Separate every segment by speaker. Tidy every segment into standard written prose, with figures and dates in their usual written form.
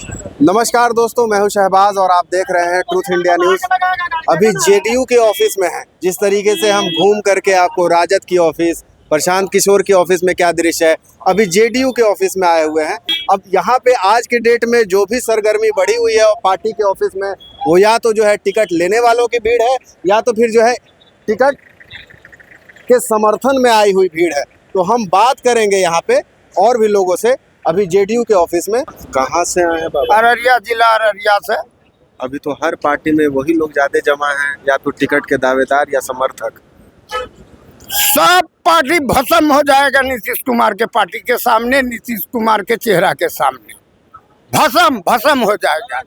Speaker 1: नमस्कार दोस्तों, मैं हूं शहबाज और आप देख रहे हैं ट्रूथ इंडिया न्यूज़। अभी जेडीयू के ऑफिस में हैं। जिस तरीके से हम घूम करके आपको राजद की ऑफिस, प्रशांत किशोर की ऑफिस में क्या दृश्य है, अभी जेडीयू के ऑफिस में आए हुए हैं। अब यहाँ पे आज के डेट में जो भी सरगर्मी बढ़ी हुई है पार्टी के ऑफिस में, वो या तो जो है टिकट लेने वालों की भीड़ है या तो फिर जो है टिकट के समर्थन में आई हुई भीड़ है। तो हम बात करेंगे यहाँ पे और भी लोगों से। अभी जेडीयू के ऑफिस में कहाँ से आए हैं बाबा?
Speaker 2: अररिया जिला अररिया से।
Speaker 1: अभी तो हर पार्टी में वही लोग ज्यादा जमा हैं, या तो टिकट के दावेदार या समर्थक।
Speaker 2: सब पार्टी भस्म हो जाएगा नीतीश कुमार के पार्टी के सामने, नीतीश कुमार के चेहरा के सामने भस्म भस्म हो जाएगा।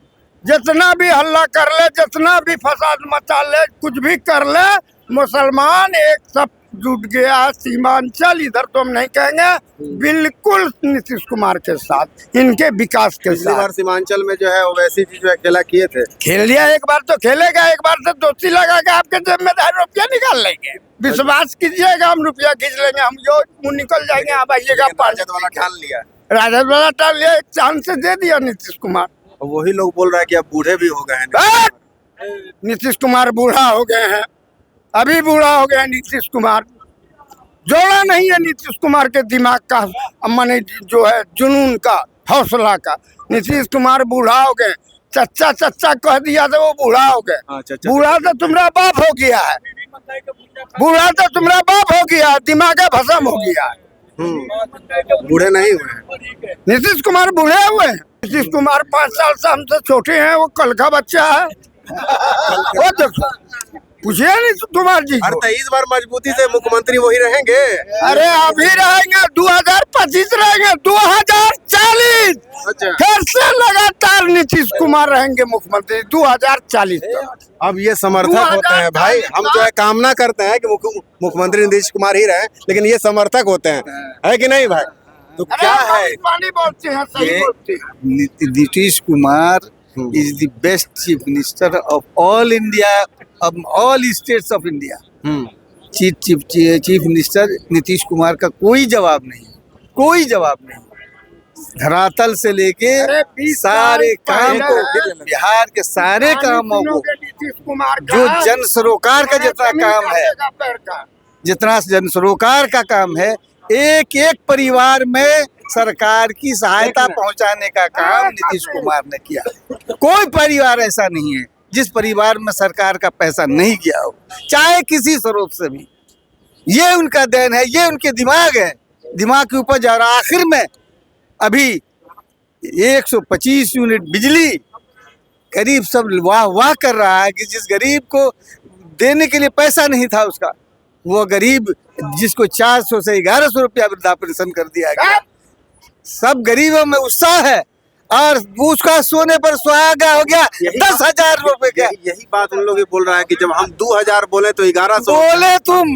Speaker 2: जितना भी हल्ला कर ले, जितना भी फसाद मचा ले, कुछ भी कर ले, मुसलमान एक सब जुट गया है। सीमांचल इधर तो हम नहीं कहेंगे, बिल्कुल नीतीश कुमार के साथ, इनके विकास के
Speaker 1: पिछली
Speaker 2: साथ।
Speaker 1: बार सीमांचल में जो है ओवैसी जी जो है खेला किए थे।
Speaker 2: खेल लिया, एक बार तो खेलेगा, एक बार से दोस्ती लगा के आपके जेब में 2 रुपया निकाल लेंगे। विश्वास कीजिएगा, हम रुपया खींच लेंगे, हम जो मुंह निकल जाएंगे। आप आइएगा,
Speaker 1: राजद वाला ठान लिया,
Speaker 2: राजद वाला टाल लिया, एक चांस से दे दिया नीतीश कुमार।
Speaker 1: और वही लोग बोल रहा है कि अब बूढ़े भी हो गए हैं।
Speaker 2: नीतीश कुमार बूढ़ा हो गए हैं, अभी बूढ़ा हो गया नीतीश कुमार। जोड़ा नहीं है नीतीश कुमार के दिमाग का, माने जो है जुनून का, हौसला का। नीतीश कुमार बूढ़ा हो गए। चच्चा चच्चा कह दिया तो वो बूढ़ा हो गए। बूढ़ा तो तुम्हारा बाप हो गया है, बूढ़ा तो तुम्हारा बाप हो गया, दिमाग भस्म हो गया है।
Speaker 1: बूढ़े नहीं हुए हैं।
Speaker 2: नीतीश कुमार बूढ़े हुए हैं। नीतीश कुमार 5 साल से हमसे छोटे हैं, वो कल का बच्चा है। वो देखो, पूछिए नीतीश कुमार जी
Speaker 1: और
Speaker 2: को।
Speaker 1: 23 बार मजबूती से मुख्यमंत्री वही रहेंगे।
Speaker 2: अरे अभी रहेंगे, 2025 रहेंगे, 2040
Speaker 1: अच्छा,
Speaker 2: फिर से लगातार नीतीश कुमार रहेंगे मुख्यमंत्री 2040 तक।
Speaker 1: अब ये समर्थक होते हैं भाई। हम जो है कामना करते हैं कि मुख्यमंत्री नीतीश कुमार ही रहे, लेकिन ये समर्थक होते हैं, है कि नहीं भाई? तो क्या है,
Speaker 2: पानी बोलते हैं, सही बोलते हैं।
Speaker 3: Nitish Kumar is the best chief minister of all India, of all states of India. Chief minister Nitish Kumar का कोई जवाब नहीं, कोई जवाब नहीं। धरातल से लेके
Speaker 2: अरे 20
Speaker 3: सारे
Speaker 2: साल
Speaker 3: काम को,
Speaker 2: पहले
Speaker 3: बिहार के सारे कामों को,
Speaker 2: नीतीश कुमार
Speaker 3: जो जन सरोकार का जितना काम है,
Speaker 2: का
Speaker 3: जितना जन सरोकार का काम है, एक एक परिवार में सरकार की सहायता पहुंचाने का काम नीतीश कुमार ने किया। कोई परिवार ऐसा नहीं है जिस परिवार में सरकार का पैसा नहीं गया हो, चाहे किसी स्रोत से भी। ये उनका देन है, ये उनके दिमाग है, दिमाग की उपज। और आखिर में अभी 125 यूनिट बिजली गरीब सब वाह वाह कर रहा है कि जिस गरीब को देने के लिए पैसा नहीं था, उसका वो गरीब जिसको 400 से 1100 रुपया वृद्धा पेंशन कर दिया गया। सब गरीबों में उत्साह है और उसका सोने पर सुहागा हो गया 10,000 रुपए का।
Speaker 1: यही बात उन लोग बोल रहा है कि जब हम 2000 बोले तो 1100
Speaker 3: बोले तुम,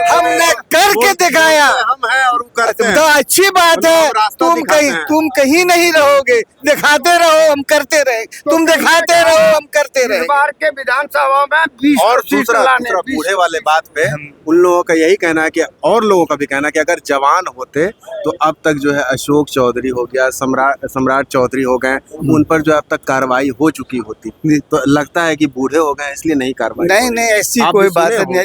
Speaker 3: हमने करके दिखाया।
Speaker 1: हम हैं और वो करते हैं।
Speaker 3: तो अच्छी बात है, तुम कहीं नहीं रहोगे, दिखाते रहो, हम करते रहे। तुम दिखाते रहो, हम करते रहे।
Speaker 2: इस बार के विधानसभा में 20
Speaker 1: और
Speaker 2: सीट
Speaker 1: दूसरा
Speaker 2: लाने,
Speaker 1: बूढ़े वाले बात पे उन लोगों का यही कहना है कि, और लोगों का भी कहना है कि अगर जवान होते तो अब तक जो है अशोक चौधरी हो गया, सम्राट चौधरी हो गए, उन पर जो अब तक कार्रवाई हो चुकी होती। तो लगता है कि बूढ़े हो गए इसलिए नहीं कार्रवाई।
Speaker 3: नहीं, ऐसी कोई बात नहीं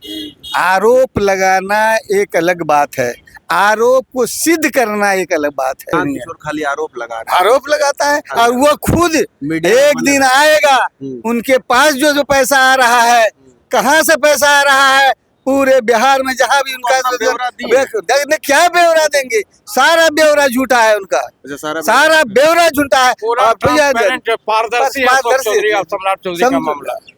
Speaker 3: जी। आरोप लगाना एक अलग बात है, आरोप को सिद्ध करना एक अलग बात है।
Speaker 1: खाली आरोप लगा रहा है।
Speaker 3: आरोप लगाता है और वो खुद एक दिन आएगा, उनके पास जो पैसा आ रहा है, कहाँ से पैसा आ रहा है, पूरे बिहार में जहाँ भी उनका क्या ब्यौरा देंगे? सारा ब्यौरा झूठा है उनका, सारा ब्यौरा झूठा है।
Speaker 2: पारदर्शी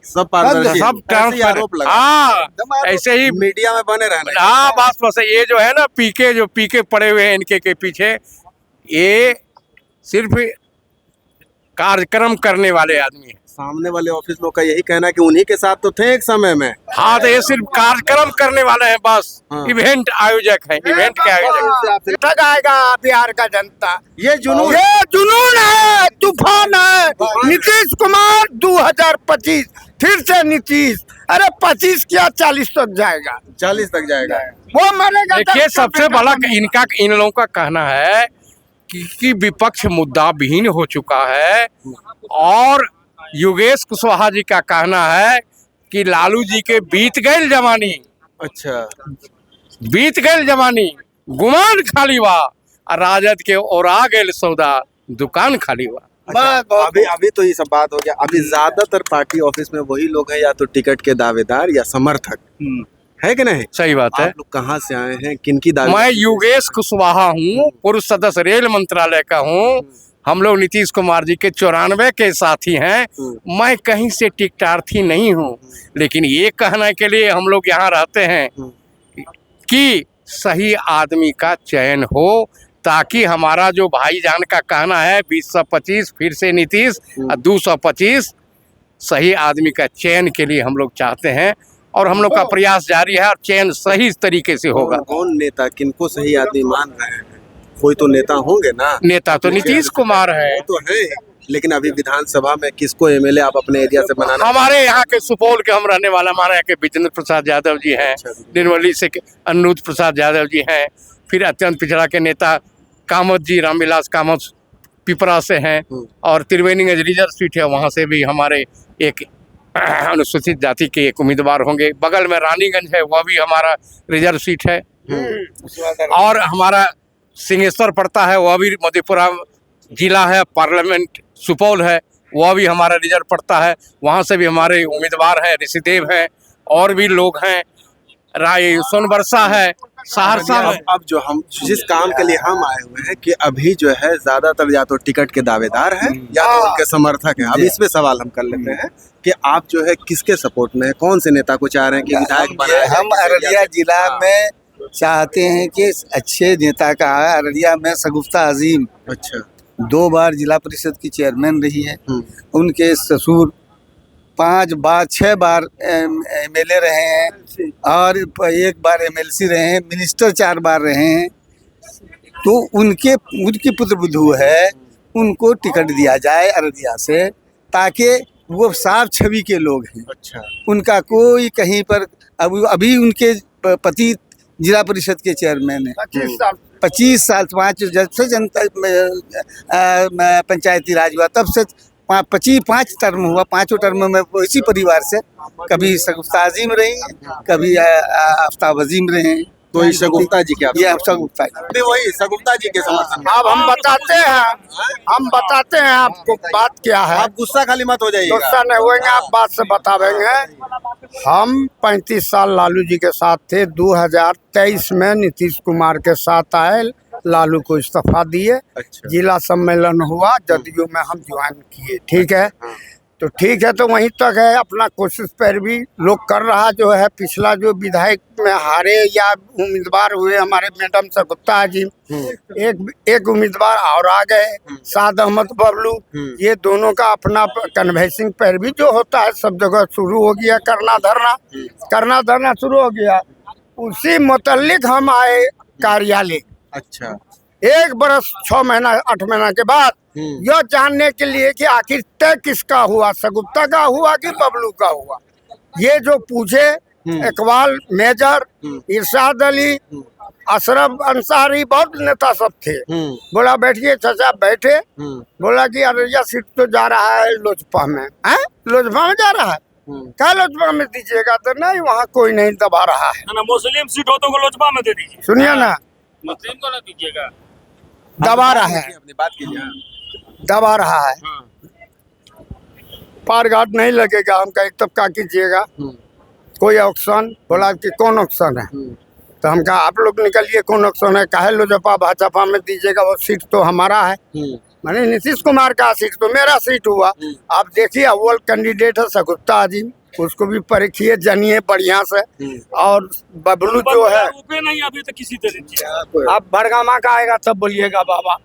Speaker 1: सब पारदर्शी, सब आरोप लगा,
Speaker 4: ऐसे ही
Speaker 1: मीडिया में बने रहना।
Speaker 4: हाँ, बस ये जो है ना, पीके पड़े हुए हैं इनके के पीछे, ये सिर्फ कार्यक्रम करने वाले आदमी हैं।
Speaker 1: सामने वाले ऑफिस लोग का यही कहना है कि उन्हीं के साथ तो थे एक समय में।
Speaker 4: हाँ, तो ये सिर्फ कार्यक्रम करने वाले हैं, बस इवेंट आयोजक है, इवेंट के आयोजक।
Speaker 2: ठग आएगा बिहार का जनता।
Speaker 1: ये जुनून
Speaker 2: है, तूफान है। नीतीश कुमार 2025 फिर से नीतीश। अरे 25 क्या 40 तक जाएगा,
Speaker 1: 40 तक जाएगा।
Speaker 2: वो मरेगा।
Speaker 4: देखिए, सबसे बड़ा इन लोगों का कहना है कि विपक्ष मुद्दा विहीन हो चुका है। और योगेश कुशवाहा जी का कहना है कि लालू जी के बीत गए जवानी,
Speaker 1: अच्छा,
Speaker 4: बीत गए जवानी, गुमान खाली बा, राजद के और आ गए सौदा, दुकान खाली बा।
Speaker 1: अच्छा, अभी तो ये सब बात हो गया। अभी ज्यादातर पार्टी ऑफिस में वही लोग हैं या तो टिकट के दावेदार या समर्थक, है कि नहीं?
Speaker 4: सही बात है।
Speaker 1: आप लोग कहाँ से आए हैं, किनकी दावे?
Speaker 4: मैं योगेश कुशवाहा हूँ, पूर्व सदस्य रेल मंत्रालय का हूँ। हम लोग नीतीश कुमार जी के 94 के साथी हैं। मैं कहीं से टिकटार्थी नहीं हूँ, लेकिन ये कहने के लिए हम लोग यहाँ रहते हैं कि सही आदमी का चयन हो, ताकि हमारा जो भाईजान का कहना है 2025 फिर से नीतीश और 225, सही आदमी का चयन के लिए हम लोग चाहते हैं और हम लोग का प्रयास जारी है और चयन सही तरीके से होगा।
Speaker 1: कौन नेता, किनको सही आदमी मान रहे हैं? कोई तो नेता होंगे ना।
Speaker 4: नेता तो नीतीश कुमार है,
Speaker 1: तो है, लेकिन अभी विधानसभा में किसको एमएलए आप अपने एरिया से बनाना?
Speaker 4: हमारे यहाँ के सुपौल के हम रहने वाला, हमारे यहाँ के विजेंद्र प्रसाद यादव जी हैं, निर्मली से अनुज प्रसाद यादव जी हैं, फिर अत्यंत पिछड़ा के नेता कामत जी, रामविलास कामत पिपरा से हैं, और त्रिवेणी रिजर्व सीट है, वहाँ से भी हमारे एक अनुसूचित जाति के एक उम्मीदवार होंगे। बगल में रानीगंज है, वह भी हमारा रिजर्व सीट है, और हमारा सिंहेश्वर पड़ता है, वह भी मधेपुरा जिला है, पार्लियामेंट सुपौल है, वह भी हमारा रिजर्व पड़ता है, वहाँ से भी हमारे उम्मीदवार हैं, ऋषिदेव हैं, और भी लोग हैं, राय सोनबरसा है, सहरसा में।
Speaker 1: अब जो हम जिस काम के लिए हम आए हुए हैं कि अभी जो है ज्यादातर या तो टिकट के दावेदार हैं या तो उनके समर्थक हैं। अब इस पे सवाल हम कर लेते हैं कि आप जो है किसके सपोर्ट में है, कौन से नेता को चाह रहे हैं कि विधायक बनाए?
Speaker 3: हम अररिया जिला में चाहते हैं कि अच्छे नेता का है। अररिया में शगुफ्ता अजीम
Speaker 1: अच्छा,
Speaker 3: 2 बार जिला परिषद की चेयरमैन रही है। उनके ससुर 6 बार एमएलए रहे हैं और 1 बार एमएलसी रहे हैं, मिनिस्टर 4 बार रहे हैं। तो उनकी पुत्रवधू है, उनको टिकट दिया जाए अररिया से, ताकि वो साफ छवि के लोग हैं।
Speaker 1: अच्छा,
Speaker 3: उनका कोई कहीं पर अभी उनके पति जिला परिषद के चेयरमैन है। 25 साल 5 जब से जनता पंचायती राज हुआ तब से 5 टर्म हुआ, 5 टर्म में इसी परिवार से कभी शगुफ्ता अजीम रही हैं, कभी आफ्ताब अजीम रहे हैं।
Speaker 1: तो ये शगुफ्ता जी क्या?
Speaker 3: ये शगुफ्ता
Speaker 1: अभी वही शगुफ्ता जी के समर्थन।
Speaker 2: अब हम बताते हैं आपको बात क्या है।
Speaker 1: आप गुस्सा खाली मत हो जाइएगा।
Speaker 2: गुस्सा नहीं होएंगे, आप बात से बतावेंगे। हम 35 साल लालू जी के साथ थे। 2023 में नीतीश कुमार के साथ आए, लालू को इस्तीफा दिए।
Speaker 1: अच्छा।
Speaker 2: जिला सम्मेलन हुआ, जदयू में हम ज्वाइन किए। ठीक है, तो ठीक है, तो वहीं तक है। अपना कोशिश पर भी लोग कर रहा जो है। पिछला जो विधायक में हारे या उम्मीदवार हुए हमारे मैडम शगुफ्ता जी, एक उम्मीदवार और आ गए, साद अहमद बबलू। ये दोनों का अपना कन्वेंसिंग पर भी जो होता है सब जगह शुरू हो गया, करना धरना शुरू हो गया। उसी मुतल्लिक हम आए कार्यालय।
Speaker 1: अच्छा,
Speaker 2: 1 बरस 6 महीना 8 महीना के बाद यह जानने के लिए कि आखिर तय किसका हुआ, शगुफ्ता का हुआ कि बबलू का हुआ। ये जो पूछे, इकबाल मेजर, इरशाद अली, अशरफ अंसारी, बहुत नेता सब थे। बोला बैठिए चाचा, बैठे। बोला कि अररिया सीट तो जा रहा है लोजपा में। लोजपा में जा रहा है, क्या लोजपा में दीजिएगा? तो नहीं, वहाँ कोई नहीं दबा रहा है।
Speaker 5: मुस्लिम सीट हो तो लोजपा में दे दीजिए।
Speaker 2: सुनिए ना,
Speaker 5: मुस्लिम को ना दीजिएगा।
Speaker 2: दबा रहा है,
Speaker 1: अपनी बात कीजिए।
Speaker 2: दबा रहा है। पार घाट नहीं लगेगा। हम कहा तब क्या कीजिएगा? कोई ऑप्शन? बोला कि कौन ऑप्शन है? तो हम कहा आप लोग निकलिए, कौन ऑप्शन है? काहे लोजपा भाजपा में दीजिएगा, वो सीट तो हमारा है। मैंने नीतीश कुमार का सीट तो मेरा सीट हुआ। आप देखिए, अव्वल कैंडिडेट है शगुफ्ता अजीम, उसको भी परखिए, जानिए बढ़िया से। और बबलू जो है,
Speaker 5: नहीं अभी तक किसी तरह
Speaker 2: आप भड़गामा का आएगा तब बोलिएगा बाबा,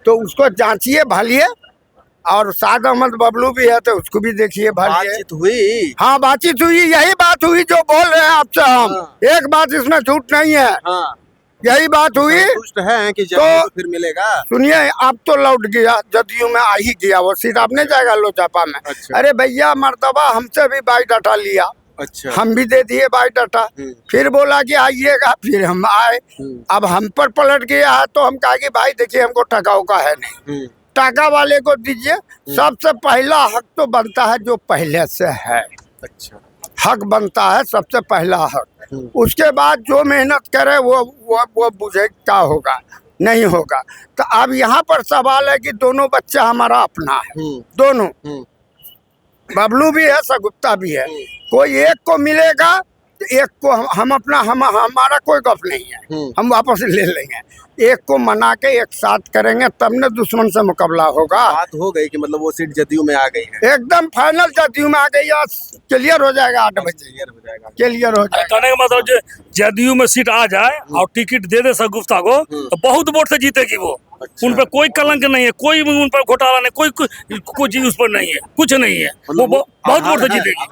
Speaker 2: तो उसको जांचिए, भालिए। और साद अहमद बबलू भी है, तो उसको भी देखिए, भालिए।
Speaker 1: बातचीत हुई?
Speaker 2: हाँ, बातचीत हुई। यही बात हुई जो बोल रहे हैं आपसे हम। एक बात इसमें झूठ नहीं है, यही बात हुई।
Speaker 1: संतुष्ट है कि तो फिर मिलेगा?
Speaker 2: सुनिए, अब तो लौट गया, जदयू में आ ही गया वो सीट। अब नहीं जाएगा लोजपा में।
Speaker 1: अच्छा।
Speaker 2: अरे भैया, मर्तबा हमसे भी बायोडाटा लिया,
Speaker 1: अच्छा।
Speaker 2: हम भी दे दिए बायोडाटा। फिर बोला कि आइएगा, फिर हम आए। अब हम पर पलट गया है तो हम कहा कि भाई देखिए हमको टका का है नहीं, टाका वाले को दीजिए। सबसे पहला हक तो बनता है जो पहले से है।
Speaker 1: अच्छा।
Speaker 2: हक बनता है सबसे पहला हक। उसके बाद जो मेहनत करे वो बुझे क्या होगा नहीं होगा। तो अब यहाँ पर सवाल है कि दोनों बच्चा हमारा अपना है, दोनों। बबलू भी है, सगुप्ता भी है। कोई एक को मिलेगा तो एक को हम अपना हमारा कोई गप नहीं है, हम वापस ले लेंगे। एक को मना के एक साथ करेंगे तब न दुश्मन से मुकाबला होगा।
Speaker 1: बात हो गई कि मतलब वो सीट जदयू में आ गई है,
Speaker 2: एकदम फाइनल जदयू में आ गई। क्लियर हो जाएगा 8 बजे,
Speaker 1: क्लियर हो जाएगा।
Speaker 2: क्लियर हो जाएगा।
Speaker 5: कहने का मतलब जो जदयू में सीट आ जाए और टिकट दे दे सगुफ्ता को तो बहुत वोट से जीतेगी वो।
Speaker 1: अच्छा।
Speaker 5: उन पर कोई कलंक नहीं है, कोई उन पर घोटाला नहीं, कोई चीज उस पर नहीं है, कुछ नहीं है। वो बहुत वोट से जीतेगी,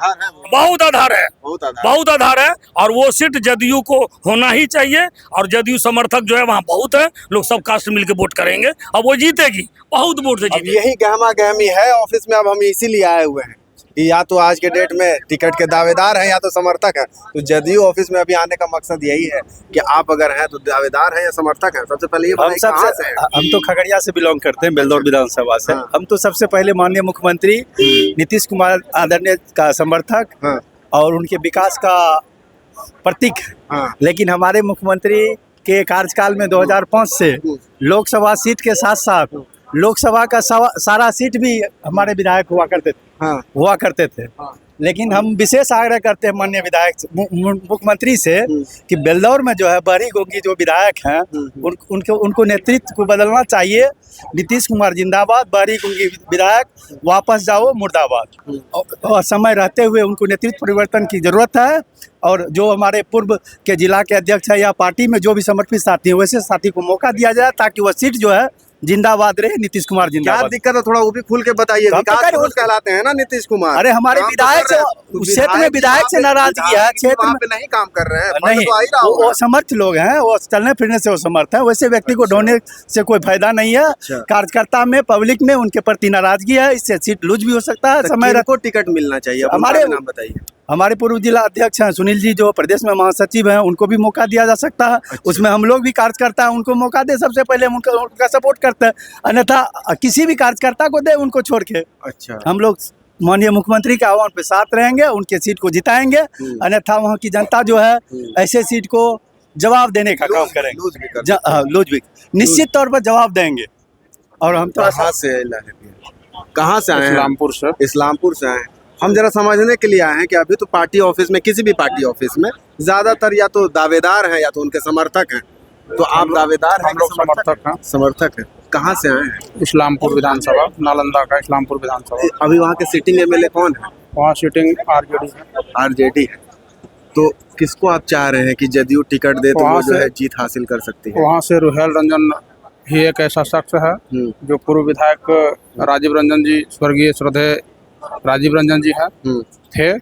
Speaker 5: बहुत आधार है, बहुत आधार है। और वो सीट जदयू को होना ही चाहिए। और जदयू समर्थक जो है वहाँ बहुत है, लोग सब कास्ट मिलकर वोट करेंगे और वो जीतेगी, बहुत वोट से
Speaker 1: अब
Speaker 5: जीतेगी।
Speaker 1: यही गहमा गहमी है ऑफिस में। अब हम इसीलिए आए हुए हैं कि या तो आज के डेट में टिकट के दावेदार हैं या तो समर्थक हैं। तो जदयू ऑफिस में अभी आने का मकसद यही है कि आप अगर हैं तो दावेदार हैं या समर्थक हैं। सबसे पहले ये
Speaker 6: हम
Speaker 1: बताइए कहाँ से हैं?
Speaker 6: हम तो खगड़िया से बिलोंग करते हैं, बेलदौर विधानसभा से।
Speaker 1: हाँ।
Speaker 6: हम तो सबसे पहले माननीय मुख्यमंत्री नीतीश कुमार आदरणीय का समर्थक
Speaker 1: हाँ।
Speaker 6: और उनके विकास का प्रतीक।
Speaker 1: हाँ।
Speaker 6: लेकिन हमारे मुख्यमंत्री के कार्यकाल में 2005 से लोकसभा सीट के साथ साथ लोकसभा का सारा सीट भी हमारे विधायक हुआ करते थे। लेकिन हम विशेष आग्रह करते हैं माननीय विधायक मुख्यमंत्री से कि बेलदौर में जो है बहरी गोंगी जो विधायक हैं उनको नेतृत्व को बदलना चाहिए। नीतीश कुमार जिंदाबाद, बहरी गोंगी विधायक वापस जाओ मुर्दाबाद। और समय रहते हुए उनको नेतृत्व परिवर्तन की जरूरत है। और जो हमारे पूर्व के जिला के अध्यक्ष है या पार्टी में जो भी समर्पित साथी है वैसे साथी को मौका दिया जाए ताकि वह सीट जो है जिंदाबाद रहे। नीतीश कुमार
Speaker 1: क्या
Speaker 6: जिंदाबाद।
Speaker 1: दिक्कत है थोड़ा वो भी खुल के बताइए। विकास पुरुष कहलाते हैं ना नीतीश कुमार।
Speaker 6: अरे हमारे
Speaker 1: काम तो
Speaker 6: विधायक
Speaker 1: कर रहे हैं।
Speaker 6: से क्षेत्र में विधायक से नाराजगी है, क्षेत्र
Speaker 1: वहाँ
Speaker 6: में
Speaker 1: पे नहीं काम कर रहे हैं, फंड
Speaker 6: नहीं।
Speaker 1: तो आ ही रहा होगा।
Speaker 6: वो समर्थ लोग हैं, वो चलने फिरने से वो समर्थ है। वैसे व्यक्ति को ढोने से कोई फायदा नहीं है। कार्यकर्ता में पब्लिक में उनके प्रति नाराजगी है, इससे सीट लूज भी हो सकता है। समय
Speaker 1: को टिकट मिलना चाहिए।
Speaker 6: हमारे
Speaker 1: नाम बताइए।
Speaker 6: हमारे पूर्व जिला अध्यक्ष हैं सुनील जी जो प्रदेश में महासचिव हैं, उनको भी मौका दिया जा सकता है। उसमें हम लोग भी कार्यकर्ता हैं, उनको मौका दे। सबसे पहले हम उनका सपोर्ट करते हैं, अन्यथा किसी भी कार्यकर्ता को दे उनको छोड़ के।
Speaker 1: अच्छा।
Speaker 6: हम लोग माननीय मुख्यमंत्री के आह्वान पे साथ रहेंगे, उनके सीट को जिताएंगे। अन्यथा वहाँ की जनता जो है ऐसे सीट को जवाब देने का काम करेंगे। लूज भी निश्चित तौर पर जवाब देंगे। और हम तो
Speaker 1: कहाँ से आए हैं?
Speaker 7: इस्लामपुर से।
Speaker 1: इस्लामपुर से आए हैं। हम जरा समझने के लिए आए हैं कि अभी तो पार्टी ऑफिस में, किसी भी पार्टी ऑफिस में ज्यादातर या तो दावेदार हैं या तो उनके समर्थक हैं। तो आप दावेदार हैं?
Speaker 7: हम लोग समर्थक हैं।
Speaker 1: समर्थक हैं। कहाँ से आए हैं?
Speaker 7: इस्लामपुर विधानसभा, नालंदा का इस्लामपुर विधानसभा।
Speaker 1: अभी वहाँ के सिटिंग एमएलए कौन है?
Speaker 7: वहाँ सीटिंग आरजेडी है।
Speaker 1: आरजेडी है। तो किसको आप चाह रहे हैं कि जदयू टिकट दे तो वो जो है जीत हासिल कर सकती है?
Speaker 7: वहाँ से रुहेल रंजन ही एक ऐसा शख्स है जो पूर्व विधायक राजीव रंजन जी, स्वर्गीय श्रद्धेय राजीव रंजन जी है थे।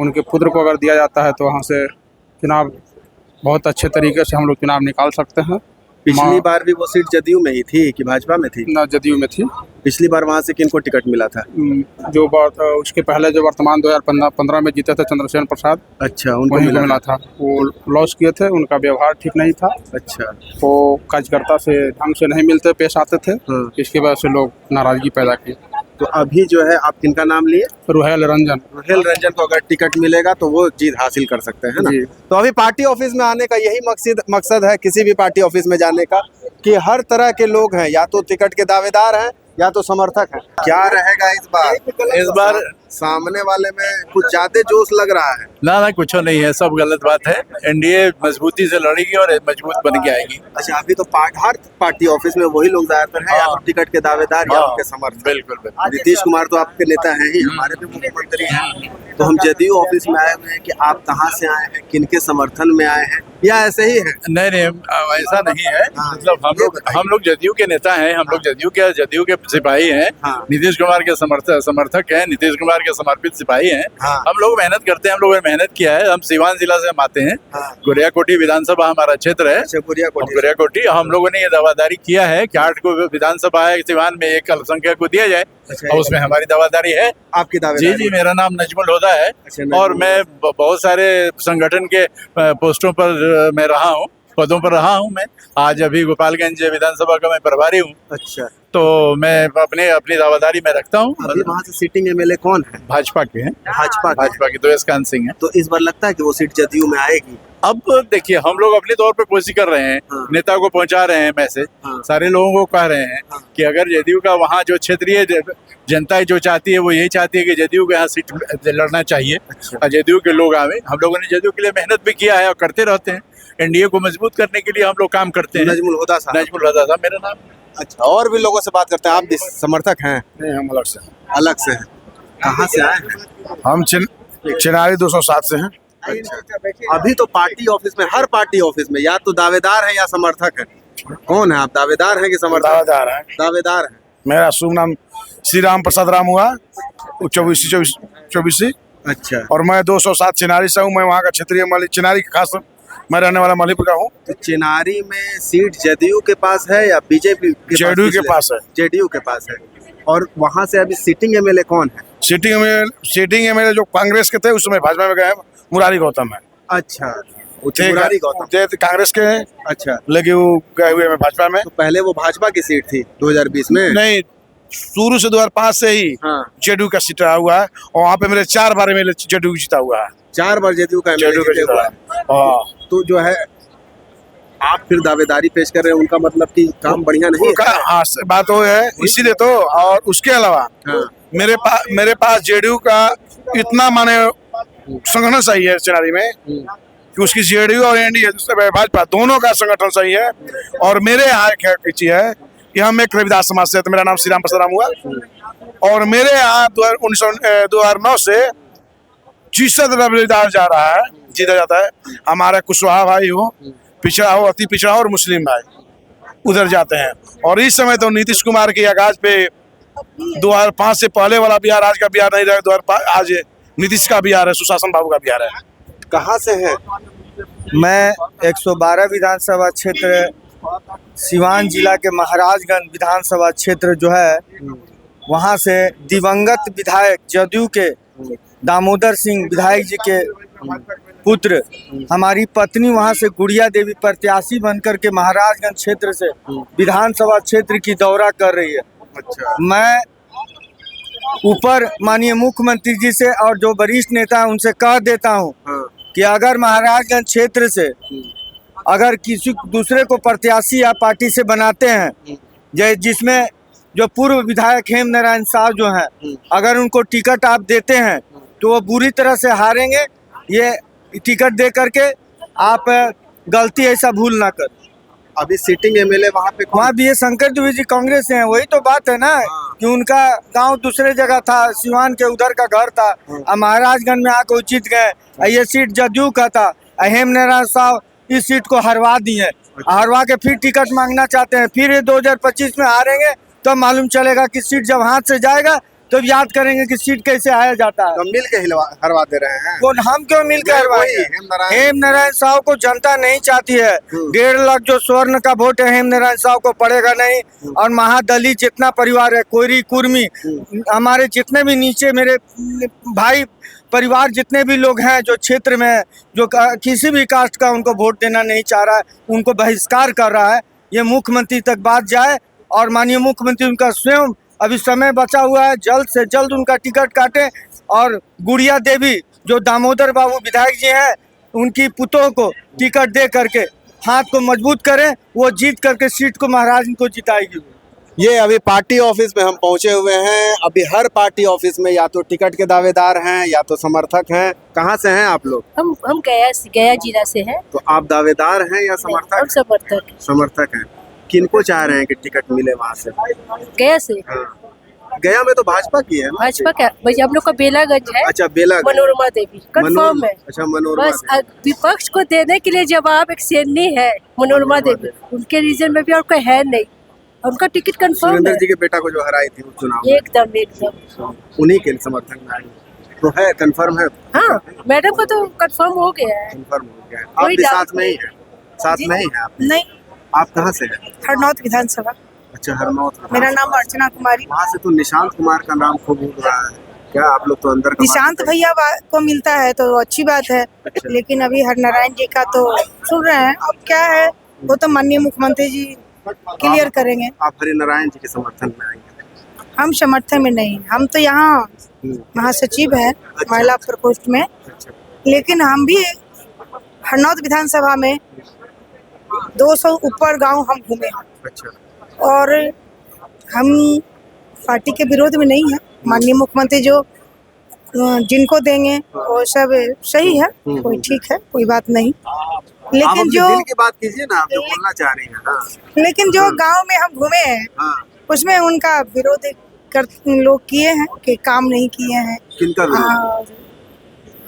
Speaker 7: उनके पुत्र को अगर दिया जाता है तो वहाँ से चुनाव बहुत अच्छे तरीके से हम लोग चुनाव निकाल सकते हैं।
Speaker 1: पिछली बार भी वो सीट जदयू में ही थी कि भाजपा में थी?
Speaker 7: ना, जदयू में थी।
Speaker 1: पिछली बार वहाँ से किनको टिकट मिला था?
Speaker 7: जो बात उसके पहले जो वर्तमान 2015 में जीते थे चंद्रसेन प्रसाद।
Speaker 1: अच्छा, उनको
Speaker 7: वहीं मिला था। वो लॉस किए थे, उनका व्यवहार ठीक नहीं था।
Speaker 1: अच्छा।
Speaker 7: वो कार्यकर्ता से ढंग से नहीं मिलते पेश आते थे, इसकी वजह से लोग नाराजगी पैदा की।
Speaker 1: तो अभी जो है आप किनका नाम लिए?
Speaker 7: रुहेल रंजन।
Speaker 1: रुहेल रंजन को अगर टिकट मिलेगा तो वो जीत हासिल कर सकते हैं ना। तो अभी पार्टी ऑफिस में आने का यही मकसद है, किसी भी पार्टी ऑफिस में जाने का, कि हर तरह के लोग हैं, या तो टिकट के दावेदार हैं या तो समर्थक हैं। क्या रहेगा इस बार?
Speaker 3: इस बार
Speaker 1: सामने वाले में कुछ ज्यादा जोश लग रहा है।
Speaker 3: ना कुछ नहीं है, सब गलत बात है। एनडीए मजबूती से लड़ेगी और मजबूत बन के आएगी।
Speaker 1: अच्छा, अभी तो हर पार्टी ऑफिस में वही लोग ज्यादातर हैं, या तो टिकट के दावेदार या उनके समर्थक।
Speaker 3: बिल्कुल।
Speaker 1: नीतीश कुमार तो आपके नेता हैं ही, हमारे भी मुख्यमंत्री हैं। तो हम जदयू ऑफिस में आए हुए हैं कि आप कहाँ से आए हैं, किनके समर्थन में आए हैं, या ऐसे ही है?
Speaker 3: नहीं, ऐसा नहीं है। मतलब हम लोग जदयू के नेता हैं, हम लोग जदयू के सिपाही हैं। नीतीश कुमार के समर्थक हैं। नीतीश कुमार
Speaker 8: के समर्पित सिपाही हैं।
Speaker 1: हाँ।
Speaker 8: हम लोग मेहनत करते हैं, हम लोगों ने मेहनत किया है। हम सिवान जिला से हम आते हैं।
Speaker 1: हाँ।
Speaker 8: गुरियाकोटी विधानसभा हमारा क्षेत्र है। गुरियाकोटी हम लोगों ने ये दावादारी किया है कि 8 को विधानसभा है सिवान में, एक अल्पसंख्यक को दिया जाए। और उसमें हमारी दावादारी है।
Speaker 1: आपकी दावेदारी?
Speaker 8: जी, मेरा नाम नजमुल हुदा है।
Speaker 1: अच्छा,
Speaker 8: और मैं बहुत सारे संगठन के पोस्टों पर मैं रहा हूँ, पदों पर रहा हूँ। मैं आज अभी गोपालगंज विधानसभा का मैं प्रभारी हूँ।
Speaker 1: अच्छा,
Speaker 8: तो मैं अपनी दावादारी में रखता हूँ।
Speaker 1: अभी वहाँ से सिटिंग एमएलए कौन है?
Speaker 8: भाजपा के हैं।
Speaker 1: भाजपा
Speaker 8: के दुष्यंत सिंह हैं।
Speaker 1: तो इस बार लगता है कि वो सीट जदयू में आएगी?
Speaker 8: अब देखिए, हम लोग अपने तौर पे कोशिश कर रहे हैं।
Speaker 1: हाँ।
Speaker 8: नेता को पहुंचा रहे हैं मैसेज।
Speaker 1: हाँ।
Speaker 8: सारे लोगों को कह रहे हैं
Speaker 1: हाँ।
Speaker 8: कि अगर जदयू का वहाँ जो क्षेत्रीय जनता जो चाहती है वो यही चाहती है कि जदयू के यहाँ सीट लड़ना चाहिए।
Speaker 1: अच्छा।
Speaker 8: और जदयू के लोग आवे। हम लोगों ने जदयू के लिए मेहनत भी किया है और करते रहते हैं। एनडीए को मजबूत करने के लिए हम लोग काम करते हैं।
Speaker 1: नजमुल हुदा साहब।
Speaker 8: नजमुल हुदा साहब मेरा नाम।
Speaker 1: अच्छा, और भी लोगों से बात करते हैं। आप भी समर्थक हैं?
Speaker 7: नहीं, हम अलग से
Speaker 1: अलग से हैं। कहाँ से आए हैं?
Speaker 7: हम चिनारी 207 से हैं।
Speaker 1: अच्छा, अभी तो पार्टी ऑफिस में, हर पार्टी ऑफिस में या तो दावेदार है या समर्थक है। कौन है आप? दावेदार हैं कि समर्थक?
Speaker 7: दावेदार हैं।
Speaker 1: दावेदार हैं।
Speaker 7: मेरा शुभ नाम श्री राम प्रसाद राम हुआ, 24।
Speaker 1: अच्छा,
Speaker 7: और मैं 207 चिनारी से हूँ। मैं वहाँ का क्षेत्रीय चिनारी का खास मैं रहने वाला मलिपुर का हूँ।
Speaker 1: तो चिनारी में सीट जदयू के पास है या बीजेपी के
Speaker 7: जेडीयू के पास है।
Speaker 1: जेडीयू के पास है। और वहाँ से अभी सिटिंग एमएलए कौन है?
Speaker 7: सीटिंग एमएलए जो कांग्रेस के थे उस समय भाजपा में गए हैं, मुरारी गौतम है।
Speaker 1: अच्छा, मुरारी गौतम
Speaker 7: कांग्रेस के हैं।
Speaker 1: अच्छा,
Speaker 7: लेकिन वो गए हुए हैं भाजपा में।
Speaker 1: तो पहले वो भाजपा की सीट थी 2020 में?
Speaker 7: नहीं, शुरू से 2005 से ही
Speaker 1: हाँ।
Speaker 7: जेडीयू का सीट रहा हुआ है। और वहाँ पे मेरे 4 बार एमएलए जेडीयू जीता हुआ है।
Speaker 1: 4 बार जेडीयू का
Speaker 7: जेडीयू का जीता है।
Speaker 1: तो जो है आप फिर दावेदारी पेश कर रहे हैं, उनका मतलब कि काम बढ़िया नहीं है?
Speaker 7: हाँ, बात वो है, इसीलिए तो। और उसके अलावा
Speaker 1: हाँ।
Speaker 7: मेरे पास जेडीयू का इतना माने संगठन सही है चिनारी में कि उसकी जेडीयू और एनडीए भाजपा दोनों का संगठन सही है। और मेरे यहाँ एक चीज है कि हम एक रविदास समाज से, तो मेरा नाम श्री राम प्रसाद राम हुआ। और मेरे यहाँ 2009 से जीसद रविदास जा रहा है, जीता जाता है। हमारा कुशवाहा भाई हो, पिछड़ा हो, अति पिछड़ा हो, और मुस्लिम भाई उधर जाते हैं। और इस समय तो नीतीश कुमार के आगाज पे 2005 से पहले वाला बिहार आज का बिहार नहीं रहा। 2005 आज नीतीश का बिहार है, सुशासन बाबू का बिहार है।
Speaker 1: कहाँ से है?
Speaker 9: मैं 112 विधानसभा क्षेत्र सिवान जिला के महाराजगंज विधानसभा क्षेत्र जो है वहाँ से दिवंगत विधायक जदयू के दामोदर सिंह विधायक जी के पुत्र हमारी पत्नी वहाँ से गुड़िया देवी प्रत्याशी बनकर के महाराजगंज क्षेत्र से विधानसभा क्षेत्र की दौरा कर रही है।
Speaker 1: अच्छा।
Speaker 9: मैं ऊपर माननीय मुख्यमंत्री जी से और जो वरिष्ठ नेता हैं उनसे कह देता हूँ कि अगर महाराजगंज क्षेत्र से अगर किसी दूसरे को प्रत्याशी या पार्टी से बनाते हैं, जिसमें जो पूर्व विधायक हेम नारायण साहब जो हैं, अगर उनको टिकट आप देते हैं तो वो बुरी तरह से हारेंगे। ये टिकट दे करके आप गलती ऐसा भूल ना कर।
Speaker 1: अभी सिटिंग एमएलए वहाँ
Speaker 9: भी ये शंकर द्विवेदी जी कांग्रेस से हैं। वही तो बात है ना कि उनका गांव दूसरे जगह था, सिवान के उधर का घर था, अब महाराजगंज में आकर जीत गए। ये सीट जदयू का था, हेम नारायण साहब इस सीट को हरवा दिए। हरवा के फिर टिकट मांगना चाहते हैं। फिर ये 2025 में हारेंगे तो मालूम चलेगा कि सीट जब हाथ से जाएगा तो याद करेंगे कि सीट कैसे आया जाता है।
Speaker 1: तो मिल के हरवा दे रहे हैं।
Speaker 9: कौन? हम क्यों मिल के हरवाएंगे? हेम नारायण साहब को जनता नहीं चाहती है। 1.5 लाख जो स्वर्ण का वोट है हेम नारायण साहब को पड़ेगा नहीं। और महादलित जितना परिवार है, कोयरी कुर्मी, हमारे जितने भी नीचे मेरे भाई परिवार जितने भी लोग हैं जो क्षेत्र में जो किसी भी कास्ट का उनको वोट देना नहीं चाह रहा है, उनको बहिष्कार कर रहा है। ये मुख्यमंत्री तक बात जाए और माननीय मुख्यमंत्री उनका स्वयं अभी समय बचा हुआ है, जल्द से जल्द उनका टिकट काटें। और गुड़िया देवी जो दामोदर बाबू विधायक जी हैं उनकी पुतों को टिकट दे करके हाथ को मजबूत करें। वो जीत करके सीट को महाराज को जिताएगी।
Speaker 1: ये अभी पार्टी ऑफिस में हम पहुंचे हुए हैं। अभी हर पार्टी ऑफिस में या तो टिकट के दावेदार हैं या तो समर्थक हैं। कहाँ से हैं आप लोग?
Speaker 10: हम गया जिला से हैं।
Speaker 1: तो आप दावेदार हैं या समर्थक?
Speaker 10: हम समर्थक।
Speaker 1: समर्थक हैं। किनको चाह रहे हैं कि टिकट मिले वहाँ से?
Speaker 10: गया से।
Speaker 1: गया में तो भाजपा की है।
Speaker 10: भाजपा क्या भाई, हम लोग का बेलागंज है।
Speaker 1: अच्छा, बेलागंज।
Speaker 10: मनोरमा देवी कंफर्म है।
Speaker 1: अच्छा, मनोरमा
Speaker 10: बस विपक्ष को देने के लिए जवाब एक सेनी है मनोरमा देवी। उनके रीजन में भी और कोई है नहीं, उनका टिकट कंफर्म है।
Speaker 1: सुरेंद्र जी के बेटा को जो हराई थी चुनाव,
Speaker 10: एकदम
Speaker 1: उन्हीं के समर्थन में आई। तो है, कंफर्म है?
Speaker 10: हाँ, मैडम को तो कंफर्म हो गया है।
Speaker 1: कंफर्म हो गया है। आप
Speaker 10: कोई
Speaker 1: भी
Speaker 10: डाउट
Speaker 1: साथ में ही है? साथ में ही है आप?
Speaker 10: नहीं,
Speaker 1: आप कहाँ से हैं?
Speaker 10: हरनौत विधानसभा।
Speaker 1: अच्छा, हरनौत।
Speaker 10: मेरा नाम अर्चना कुमारी।
Speaker 1: वहाँ से तो निशांत कुमार का नाम खूब उड़ रहा है, क्या आप लोग तो अंदर का
Speaker 10: निशांत भैया को मिलता है तो अच्छी बात है, लेकिन अभी हरनारायण जी का तो सुन रहे हैं। अब क्या है, वो तो माननीय मुख्यमंत्री जी क्लियर करेंगे।
Speaker 1: आप हरिनारायण जी के समर्थन में आएंगे?
Speaker 10: हम समर्थन में नहीं, हम तो यहाँ महासचिव है महिला प्रकोष्ठ में, लेकिन हम भी हरनौत विधानसभा में 200 ऊपर गांव हम घूमे हैं।
Speaker 1: अच्छा।
Speaker 10: और हम पार्टी के विरोध में नहीं है। माननीय मुख्यमंत्री जो जिनको देंगे वो सब सही है, कोई ठीक है, कोई बात नहीं।
Speaker 1: आप
Speaker 10: लेकिन
Speaker 1: अपने
Speaker 10: जो
Speaker 1: दिल की बात कीजिए ना, आप जो बोलना चाह रही हैं। हाँ।
Speaker 10: लेकिन जो गांव में हम घूमे हैं
Speaker 1: हाँ।
Speaker 10: उसमें उनका विरोध कर लोग किए हैं कि काम नहीं किए हैं।
Speaker 1: किनका विरोध?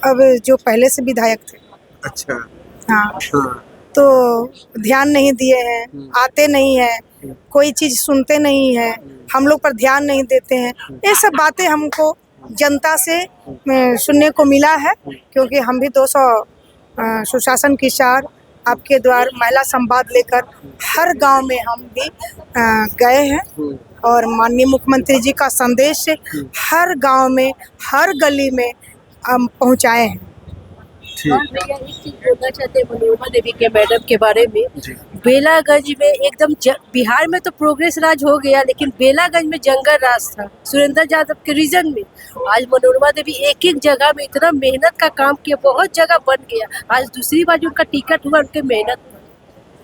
Speaker 10: और अब जो पहले से विधायक थे।
Speaker 1: अच्छा।
Speaker 10: हाँ,
Speaker 1: हाँ।
Speaker 10: तो ध्यान नहीं दिए हैं, आते नहीं है, कोई चीज सुनते नहीं है, हम लोग पर ध्यान नहीं देते हैं। ये सब बातें हमको जनता से सुनने को मिला है, क्योंकि हम भी 200 सुशासन की सार आपके द्वार महिला संवाद लेकर हर गांव में हम भी गए हैं और माननीय मुख्यमंत्री जी का संदेश हर गांव में हर गली में हम पहुंचाए हैं।
Speaker 1: ठीक।
Speaker 10: भैया एक चीज बोलना चाहते हैं मनोरमा देवी के मैडम के बारे में। बेलागंज में एकदम बिहार में तो प्रोग्रेस राज हो गया, लेकिन बेलागंज में जंगल राज था सुरेंद्र यादव के रीजन में। आज मनोरमा देवी एक एक जगह में इतना मेहनत का काम किया, बहुत जगह बन गया। आज दूसरी बार जो उनका टिकट हुआ उनके मेहनत पर।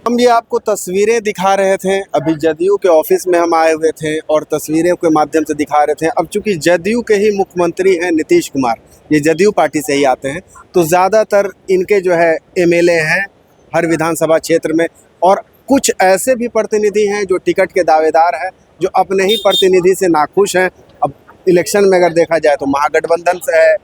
Speaker 1: हम ये आपको तस्वीरें दिखा रहे थे, अभी जदयू के ऑफिस में हम आए हुए थे और तस्वीरों के माध्यम से दिखा रहे थे। अब चूंकि जदयू के ही मुख्यमंत्री हैं नीतीश कुमार, ये जदयू पार्टी से ही आते हैं, तो ज़्यादातर इनके जो है एमएलए हैं हर विधानसभा क्षेत्र में, और कुछ ऐसे भी प्रतिनिधि हैं जो टिकट के दावेदार हैं, जो अपने ही प्रतिनिधि से नाखुश हैं। अब इलेक्शन में अगर देखा जाए तो महागठबंधन से है,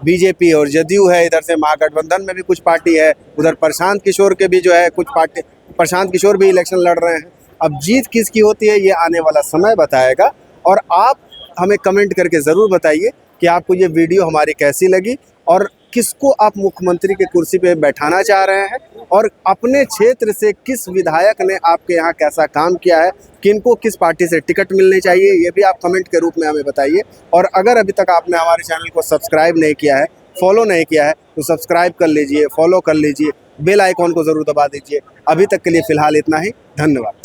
Speaker 1: बीजेपी और जदयू है, इधर से महागठबंधन में भी कुछ पार्टी है, उधर प्रशांत किशोर के भी जो है कुछ पार्टी, प्रशांत किशोर भी इलेक्शन लड़ रहे हैं। अब जीत किसकी होती है ये आने वाला समय बताएगा, और आप हमें कमेंट करके ज़रूर बताइए कि आपको ये वीडियो हमारी कैसी लगी और किसको आप मुख्यमंत्री की कुर्सी पे बैठाना चाह रहे हैं, और अपने क्षेत्र से किस विधायक ने आपके यहाँ कैसा काम किया है, किनको किस पार्टी से टिकट मिलनी चाहिए, ये भी आप कमेंट के रूप में हमें बताइए। और अगर अभी तक आपने हमारे चैनल को सब्सक्राइब नहीं किया है, फॉलो नहीं किया है, तो सब्सक्राइब कर लीजिए, फॉलो कर लीजिए, बेल आइकॉन को ज़रूर दबा दीजिए। अभी तक के लिए फ़िलहाल इतना ही, धन्यवाद।